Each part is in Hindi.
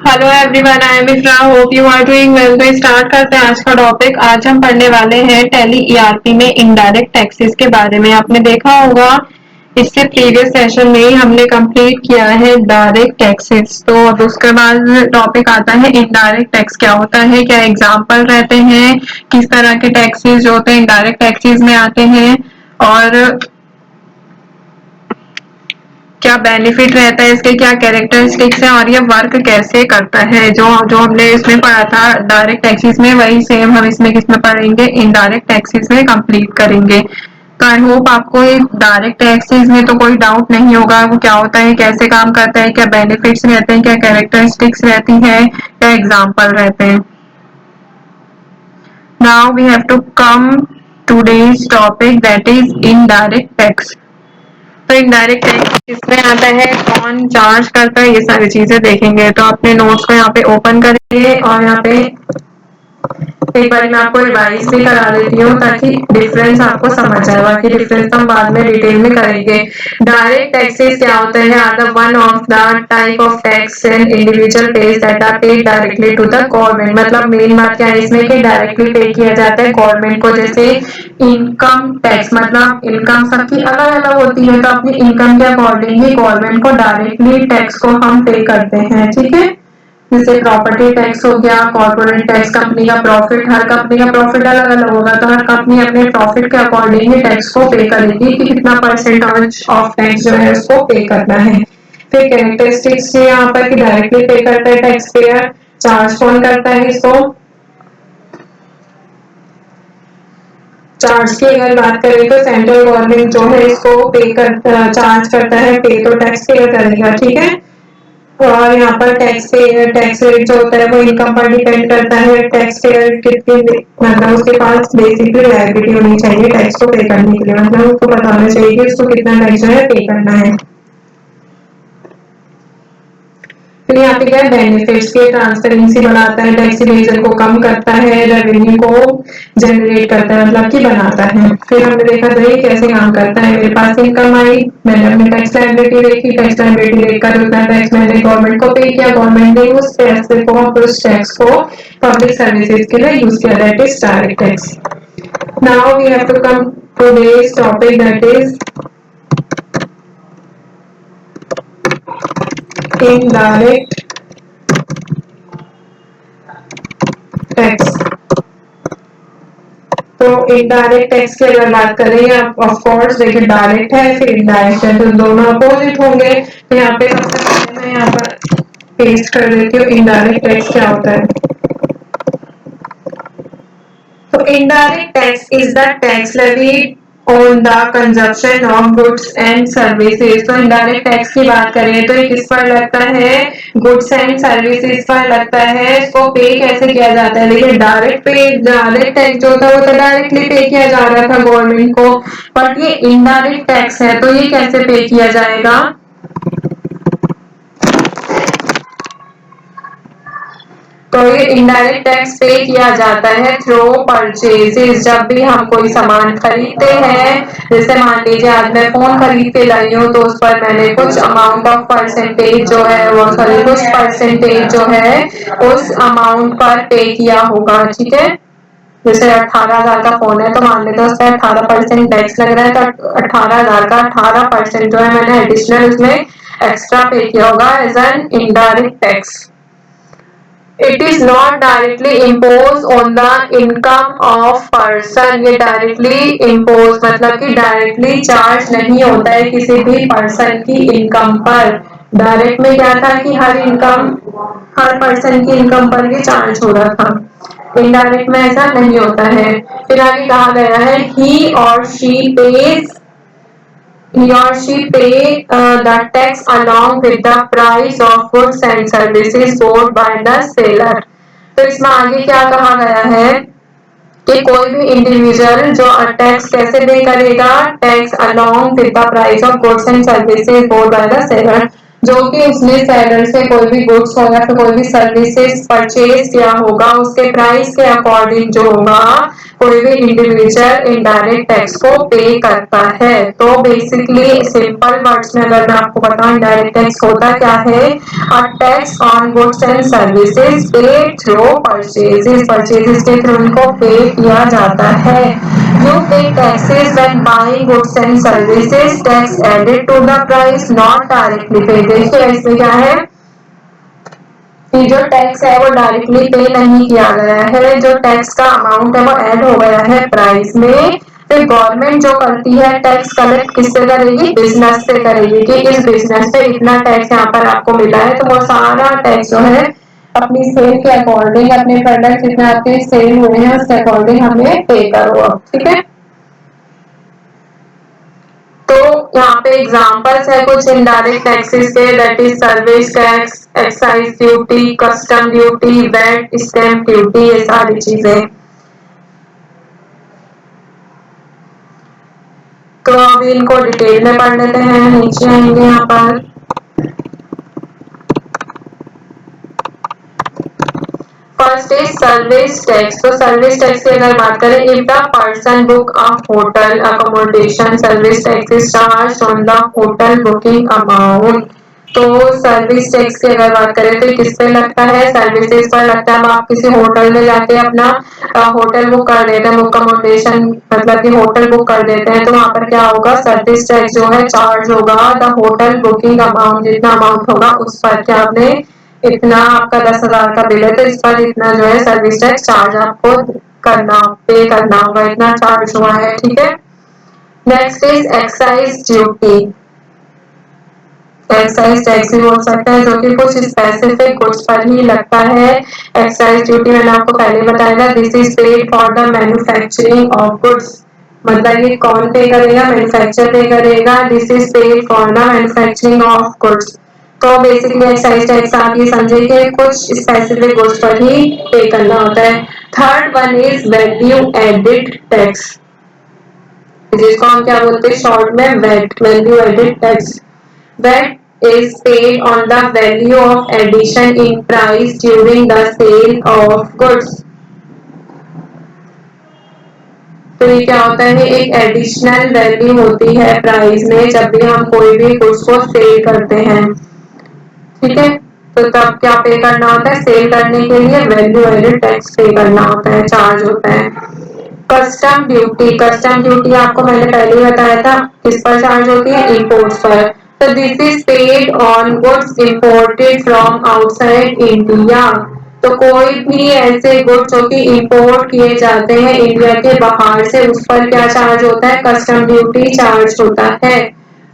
Hello everyone, I am Ifra. Hope you are doing well. तो स्टार्ट करते हैं आज का टॉपिक। आज हम पढ़ने वाले हैं टैली ईआरपी में इनडायरेक्ट टैक्सेस के बारे में। आपने देखा होगा इससे प्रीवियस सेशन में ही हमने कंप्लीट किया है डायरेक्ट टैक्सेस। तो अब उसके बाद टॉपिक आता है इनडायरेक्ट टैक्स क्या होता है, क्या एग्जाम्पल रहते हैं, किस तरह के टैक्सेस जो होते हैं इनडायरेक्ट टैक्सेस में आते हैं, और क्या बेनिफिट रहता है इसके, क्या कैरेक्टरिस्टिक्स है, और ये वर्क कैसे करता है। जो जो हमने इसमें पढ़ा था डायरेक्ट टैक्सेस में, वही सेम हम इसमें किसमें पढ़ेंगे, इनडायरेक्ट टैक्सेस में कंप्लीट करेंगे। तो आई होप आपको डायरेक्ट टैक्सेस में तो कोई डाउट नहीं होगा वो क्या होता है, कैसे काम करता है, क्या बेनिफिट्स रहते हैं, क्या कैरेक्टरिस्टिक्स रहती है, क्या एग्जाम्पल रहते हैं। Now we have to come today's topic, that is indirect tax. तो इनडायरेक्ट टैक्स किसमें आता है, कौन चार्ज करता है, ये सारी चीजें देखेंगे। तो अपने नोट्स को यहाँ पे ओपन करेंगे और यहाँ पे एक बार मैं आपको रिवाइज भी करा देती हूँ ताकि डिफरेंस आपको समझ आए। बाकी डिफरेंस हम बाद में डिटेल में करेंगे। डायरेक्ट टैक्सेस क्या होते हैं, are the one of the type of tax an individual pays that are paid directly to the government. मतलब मेन बात क्या है इसमें कि डायरेक्टली पे किया जाता है गवर्नमेंट को। जैसे इनकम टैक्स, मतलब इनकम सबकी अलग अलग होती है, तो अपनी इनकम के अकॉर्डिंग ही गवर्नमेंट को डायरेक्टली टैक्स को हम पे करते हैं। ठीक है, जैसे प्रॉपर्टी टैक्स हो गया, कॉर्पोरेट टैक्स, कंपनी का प्रॉफिट, हर कंपनी का प्रॉफिट अलग अलग होगा, तो हर कंपनी अपने प्रॉफिट के अकॉर्डिंग ही टैक्स को पे करेगी कि कितना परसेंटेज ऑफ टैक्स जो है उसको पे करना है। फिर कैरेक्टरिस्टिक्स यहाँ पर कि डायरेक्टली पे करता है टैक्स पेयर, चार्ज कौन करता है इसको। चार्ज की अगर बात करें तो सेंट्रल गवर्नमेंट जो है इसको चार्ज करता है, पे तो टैक्स पेयर करेगा। ठीक है, और यहाँ पर टैक्स रेट जो होता है वो इनकम पर डिपेंड करता है। टैक्स पेयर कितनी, मतलब उसके पास बेसिकली लायबिलिटी होनी चाहिए टैक्स को पे करने के लिए, मतलब उसको पता होना चाहिए कि उसको कितना टैक्स जो है पे करना है। फिर यहाँ पे क्या है, बेनिफिट्स के ट्रांसपेरेंसी बढ़ाता है, टैक्स इवेजन को कम करता है, रेवेन्यू को जनरेट करता है, मतलब कि बनाता है। फिर हमने देखा था ये कैसे काम करता है। मेरे पास इनकम आई, मैंने अपनी टैक्स लायबिलिटी देखी, टैक्स लायबिलिटी देखकर उतना टैक्स मैंने गवर्नमेंट को पे किया, गवर्नमेंट ने उस पैसे को, उस टैक्स को पब्लिक सर्विसेज के लिए यूज किया, that is direct tax. Now we have to come to this topic, that is indirect tax. तो इनडायरेक्ट टैक्स की अगर बात करें, ऑफ कोर्स देखिए डायरेक्ट है फिर इनडायरेक्ट है, तो दोनों अपोजिट होंगे। तो यहाँ पे सबसे पहले मैं यहाँ पर पेस्ट कर देती हूँ इनडायरेक्ट टैक्स क्या होता है। तो indirect tax is the tax levied on the consumption of goods and services. तो इनडायरेक्ट टैक्स की बात करें तो ये किस पर लगता है, गुड्स एंड सर्विसेज पर लगता है। इसको पे कैसे किया जाता है, देखिए डायरेक्ट टैक्स जो था वो तो डायरेक्टली पे किया जा रहा था गवर्नमेंट को, बट ये इनडायरेक्ट टैक्स है तो ये कैसे पे किया जाएगा। तो ये इनडायरेक्ट टैक्स पे किया जाता है थ्रू परचेजेस। जब भी हम कोई सामान खरीदते हैं, जैसे मान लीजिए आज मैं फोन खरीद के लाई हूँ, तो उस पर मैंने कुछ अमाउंट ऑफ परसेंटेज जो है वो कुछ परसेंटेज जो है उस अमाउंट पर पे किया होगा। ठीक है, जैसे 18,000 का फोन है तो मान लेते हैं उस पर 18% टैक्स लग रहा है, तो 18,000 का 18% जो है मैंने एडिशनल उसमें एक्स्ट्रा पे किया होगा as an indirect tax. It is not directly impose on the income of person. ये डायरेक्टली इम्पोज मतलब कि डायरेक्टली चार्ज नहीं होता है किसी भी पर्सन की इनकम पर। डायरेक्ट में क्या था कि हर पर्सन की इनकम पर ये चार्ज हो रहा था, इनडायरेक्ट में ऐसा नहीं होता है। फिर आगे कहा गया है ही और she page, he or she pay the tax along with the price of goods and services bought by the seller। तो इसमें आगे क्या कहा गया है कि कोई भी इंडिविजुअल जो टैक्स कैसे पे करेगा, tax along with the price of goods and services board by the seller. जो कि उसने सेलर से कोई भी गुड्स हो या फिर कोई भी सर्विसेज परचेज किया होगा, उसके प्राइस के अकॉर्डिंग जो होगा कोई भी इंडिविजुअल इनडायरेक्ट टैक्स को पे करता है। तो बेसिकली सिंपल वर्ड्स में अगर मैं आपको बताऊं, इनडायरेक्ट टैक्स होता क्या है? A tax on goods and services paid through purchases, purchases के थ्रू उनको पे किया जाता है। You pay taxes when buying goods and services, tax added to the price, not directly paid। देखिए इसमें क्या है कि जो टैक्स है वो डायरेक्टली पे नहीं किया गया है, जो टैक्स का अमाउंट है वो ऐड हो गया है प्राइस में। फिर गवर्नमेंट जो करती है टैक्स कलेक्ट किससे करेगी? बिजनेस से करेगी कि इस बिजनेस से इतना टैक्स यहाँ पर आपको मिला है, तो वो सारा टैक्स जो है अपनी सेल के अकॉर्डिंग, अपने प्रोडक्ट जितने आपके सेल हुए हैं उसके अकॉर्डिंग हमें पे करो। ठीक है, तो यहाँ पे एग्जांपल्स है कुछ इनडायरेक्ट टैक्सेस के, that is service tax, excise duty, custom duty, VAT, stamp duty, ये सारी चीजें। तो अभी इनको डिटेल में पढ़ लेते हैं, नीचे आएंगे यहाँ पर। First is service tax. तो सर्विस टैक्स की अगर बात करें, if the person book a hotel accommodation, service tax is charge on the hotel booking amount. तो सर्विस टैक्स की अगर बात करें तो किस पे लगता है? सर्विसेज पर लगता है। आप किसी होटल में जाके अपना होटल बुक कर देते हैं, अकोमोडेशन मतलब कि होटल बुक कर देते हैं, तो वहां पर क्या होगा? सर्विस टैक्स जो है चार्ज होगा द होटल बुकिंग अमाउंट, जितना अमाउंट होगा उस पर। क्या आपने इतना, आपका 10,000 का बिल है तो इस पर इतना जो है सर्विस टैक्स चार्ज आपको करना, पे करना होगा, इतना चार्ज हुआ है। ठीक है, next is excise duty. Excise tax भी बोल सकते हैं, जो कि कुछ स्पेसिफिक गुड्स पर ही लगता है। एक्साइज ड्यूटी मैंने आपको पहले बताया था, this is paid for the manufacturing of goods. मतलब ये कौन पे करेगा? मैन्युफैक्चर पे करेगा। This is paid for the manufacturing of goods. तो बेसिकली एक्साइज टैक्स आप ये समझे कि कुछ स्पेसिफिक गुड्स पर ही पे करना होता है। Third one is value added tax, जिसको हम क्या बोलते हैं शॉर्ट में? VAT, value added tax. That is paid on the value of addition in price during the sale of goods। तो ये क्या होता है? एक एडिशनल वैल्यू होती है प्राइस में जब भी हम कोई भी गुड्स को सेल करते हैं। ठीक है, तो तब क्या पे करना होता है? सेल करने के लिए वैल्यू एडेड टैक्स पे करना होता है, चार्ज होता है। कस्टम ड्यूटी, कस्टम ड्यूटी आपको मैंने पहले ही बताया था किस पर चार्ज होती है? इंपोर्ट्स पर। तो this is paid on goods imported from outside India. तो कोई भी ऐसे गुड्स जो कि इंपोर्ट किए जाते हैं इंडिया के बाहर से, उस पर क्या चार्ज होता है? कस्टम ड्यूटी चार्ज होता है।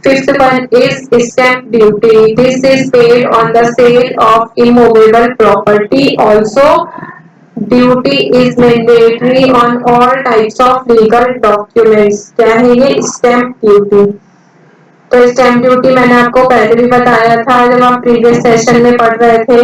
Fifth one is stamp duty. This is paid on the sale of immovable property. Also, duty is mandatory on all types of legal documents। क्या है ये? Stamp duty. तो स्टैम्प ड्यूटी मैंने आपको पहले भी बताया था जब आप प्रीवियस सेशन में पढ़ रहे थे।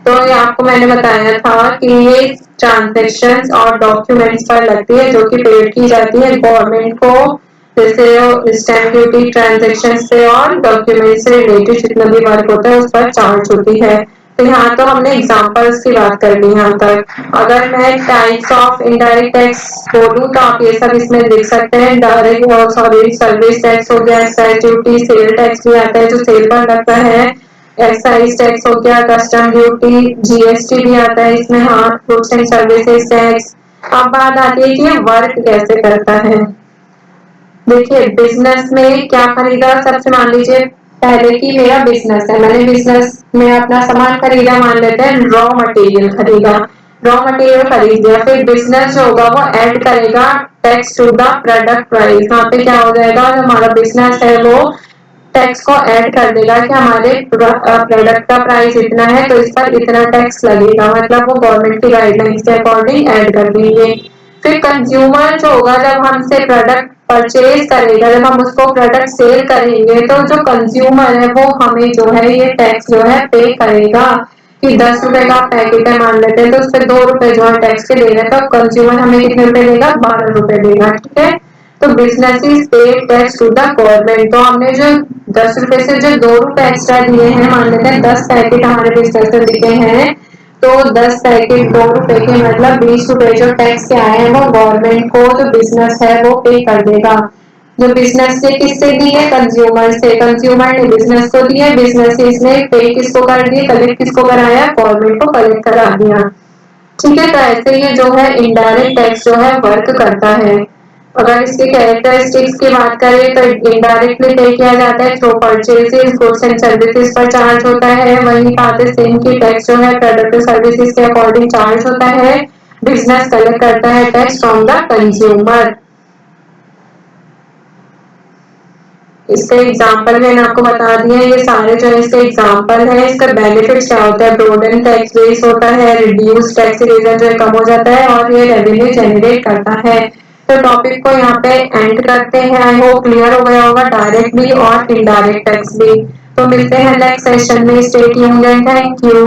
तो ये आपको मैंने बताया था कि ये ट्रांजेक्शन्स और डॉक्यूमेंट्स पर लगती है, जो कि पेड की जाती है गवर्नमेंट को। जैसे स्टैम्प ड्यूटी ट्रांजेक्शन से और डॉक्यूमेंट से रिलेटेड जितना भी वर्क होता है उस पर चार्ज होती है। तो यहाँ तो हमने एग्जांपल्स की बात कर ली यहाँ तक। अगर मैं टाइप्स ऑफ इनडायरेक्ट टैक्स बोलूँ तो आप ये सब इसमें देख सकते हैं। डायरेक्ट सॉरी सर्विस टैक्स हो गया, एक्साइज ड्यूटी, सेल टैक्स भी आता है जो सेल पर लगता है, एक्साइज टैक्स हो गया, कस्टम ड्यूटी, जीएसटी भी आता है इसमें, हाँ, गुड्स एंड सर्विसेज टैक्स। अब बात आती है कि ये वर्क कैसे करता है। देखिए बिजनेस में क्या खरीदा? सबसे मान लीजिए पहले की मेरा बिजनेस है, मैंने बिजनेस में अपना सामान खरीदा, मान लेते हैं रॉ मटेरियल खरीदा, रॉ मटेरियल खरीद लिया, फिर बिजनेस जो होगा वो ऐड करेगा tax to the product price. यहाँ पे क्या हो जाएगा? हमारा बिजनेस है वो टैक्स को ऐड कर देगा कि हमारे प्रोडक्ट का प्राइस इतना है तो इस पर इतना टैक्स लगेगा, मतलब वो गवर्नमेंट की गाइडलाइंस के अकॉर्डिंग ऐड कर देंगे। फिर कंज्यूमर जो होगा जब हमसे प्रोडक्ट परचेज करेगा, जब हम उसको प्रोडक्ट सेल करेंगे तो जो कंज्यूमर है वो हमें जो है ये टैक्स जो है पे करेगा। कि 10 रुपए का पैकेट है मान लेते हैं तो उस पर 2 रुपए जो है टैक्स के देना है, तो कंज्यूमर हमें कितने रुपए देगा? 12 रुपए देगा। ठीक है, तो बिजनेसेस पे टैक्स टू द गवर्नमेंट। तो हमने जो 10 रुपए से जो 2 रुपए एक्स्ट्रा दिए हैं, मान लेते हैं 10 पैकेट हमारे बिजनेस में बिके हैं, तो 10 पैकेट 2 रुपए के मतलब 20 रुपए जो टैक्स के आए हैं वो गवर्नमेंट को जो बिजनेस है वो पे कर देगा। जो बिजनेस से किससे दी है? कंज्यूमर से। कंज्यूमर ने बिजनेस को दिया, बिजनेसेस ने पे किसको कर दिए? कलेक्ट किसको कराया? गवर्नमेंट को कलेक्ट करा दिया। ठीक है, तो ऐसे ये जो है इनडायरेक्ट टैक्स जो है वर्क करता है। अगर इसके कैरेक्टरिस्टिक्स की बात करें तो इनडायरेक्टली पे किया जाता है through purchases, goods and services पर चार्ज होता है। वही बात है सेम की टैक्स जो है प्रोडक्ट सर्विसेज के अकॉर्डिंग चार्ज होता है। बिजनेस कलेक्ट करता है टैक्स फ्रॉम द कंज्यूमर। इसके एग्जाम्पल मैंने आपको बता दिया, ये सारे जो है इसके एग्जाम्पल है। इसका बेनिफिट क्या होता है? ब्रोडन टैक्स बेस होता है, रिड्यूस टैक्स इवेजन जो है कम हो जाता है, और ये रेवेन्यू जनरेट करता है। तो टॉपिक को यहाँ पे एंड करते हैं। आई होप क्लियर हो गया होगा डायरेक्टली और इनडायरेक्ट टैक्स भी। तो मिलते हैं नेक्स्ट सेशन में। Stay tuned and thank you.